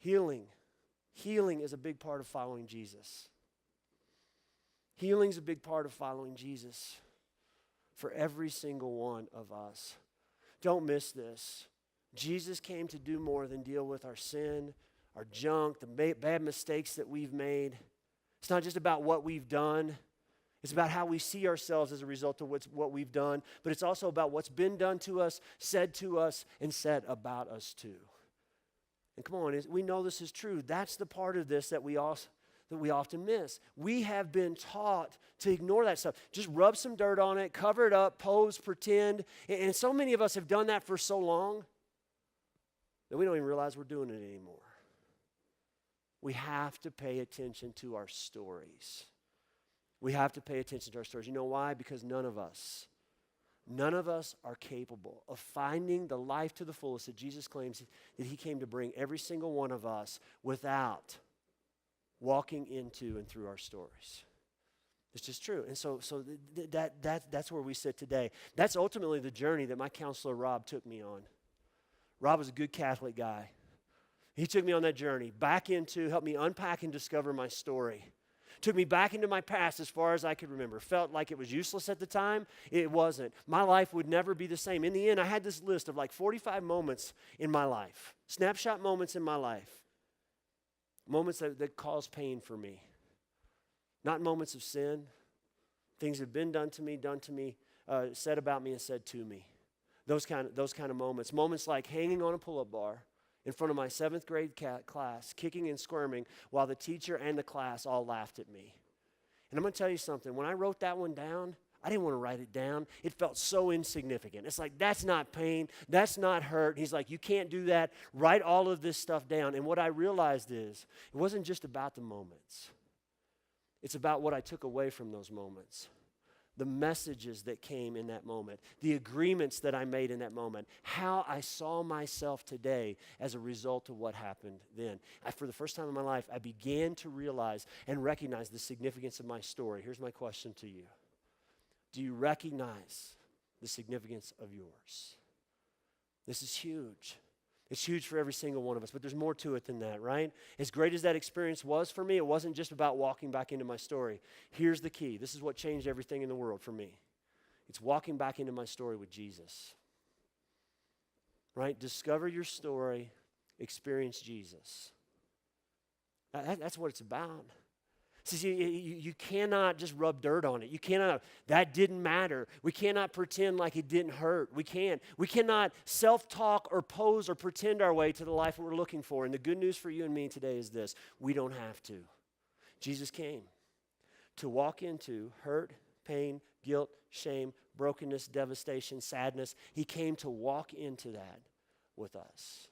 Healing. Healing is a big part of following Jesus. Healing is a big part of following Jesus for every single one of us. Don't miss this. Jesus came to do more than deal with our sin, our junk, the bad mistakes that we've made. It's not just about what we've done. It's about how we see ourselves as a result of what we've done, but it's also about what's been done to us, and said about us too. And come on, we know this is true. That's the part of this that we often miss. We have been taught to ignore that stuff. Just rub some dirt on it, cover it up, pose, pretend. And so many of us have done that for so long that we don't even realize we're doing it anymore. We have to pay attention to our stories. We have to pay attention to our stories. You know why? Because none of us are capable of finding the life to the fullest that Jesus claims that he came to bring every single one of us without walking into and through our stories. It's just true. And so that's where we sit today. That's ultimately the journey that my counselor, Rob, took me on. Rob was a good Catholic guy. He took me on that journey helped me unpack and discover my story. Took me back into my past as far as I could remember. Felt like it was useless at the time. It wasn't. My life would never be the same. In the end, I had this list of like 45 moments in my life, snapshot moments in my life, moments that caused pain for me. Not moments of sin, things that have been done to me, said about me and said to me. Those kind of moments. Moments like hanging on a pull-up bar in front of my 7th grade class, kicking and squirming while the teacher and the class all laughed at me. And I'm going to tell you something. When I wrote that one down, I didn't want to write it down. It felt so insignificant. It's like, that's not pain. That's not hurt. He's like, you can't do that. Write all of this stuff down. And what I realized is, it wasn't just about the moments. It's about what I took away from those moments. The messages that came in that moment, the agreements that I made in that moment, how I saw myself today as a result of what happened then. For the first time in my life, I began to realize and recognize the significance of my story. Here's my question to you. Do you recognize the significance of yours? This is huge. It's huge for every single one of us, but there's more to it than that, right? As great as that experience was for me, it wasn't just about walking back into my story. Here's the key. This is what changed everything in the world for me. It's walking back into my story with Jesus, right? Discover your story, experience Jesus. That's what it's about. See, you cannot just rub dirt on it. You cannot, that didn't matter. We cannot pretend like it didn't hurt. We cannot self-talk or pose or pretend our way to the life that we're looking for. And the good news for you and me today is this: we don't have to. Jesus came to walk into hurt, pain, guilt, shame, brokenness, devastation, sadness. He came to walk into that with us.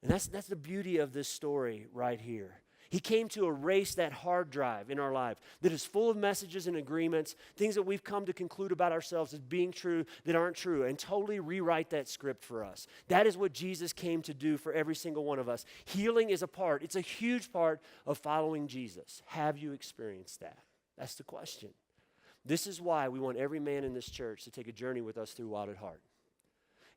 And that's the beauty of this story right here. He came to erase that hard drive in our life that is full of messages and agreements, things that we've come to conclude about ourselves as being true that aren't true, and totally rewrite that script for us. That is what Jesus came to do for every single one of us. Healing is it's a huge part of following Jesus. Have you experienced that? That's the question. This is why we want every man in this church to take a journey with us through Wild at Heart.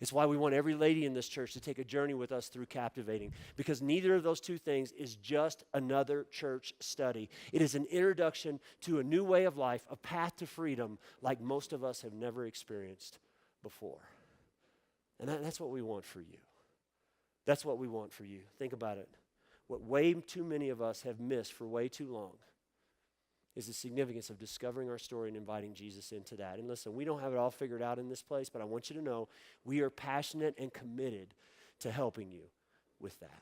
It's why we want every lady in this church to take a journey with us through Captivating, because neither of those two things is just another church study. It is an introduction to a new way of life, a path to freedom like most of us have never experienced before. And that's what we want for you. That's what we want for you. Think about it. What way too many of us have missed for way too long is the significance of discovering our story and inviting Jesus into that. And listen, we don't have it all figured out in this place, but I want you to know we are passionate and committed to helping you with that.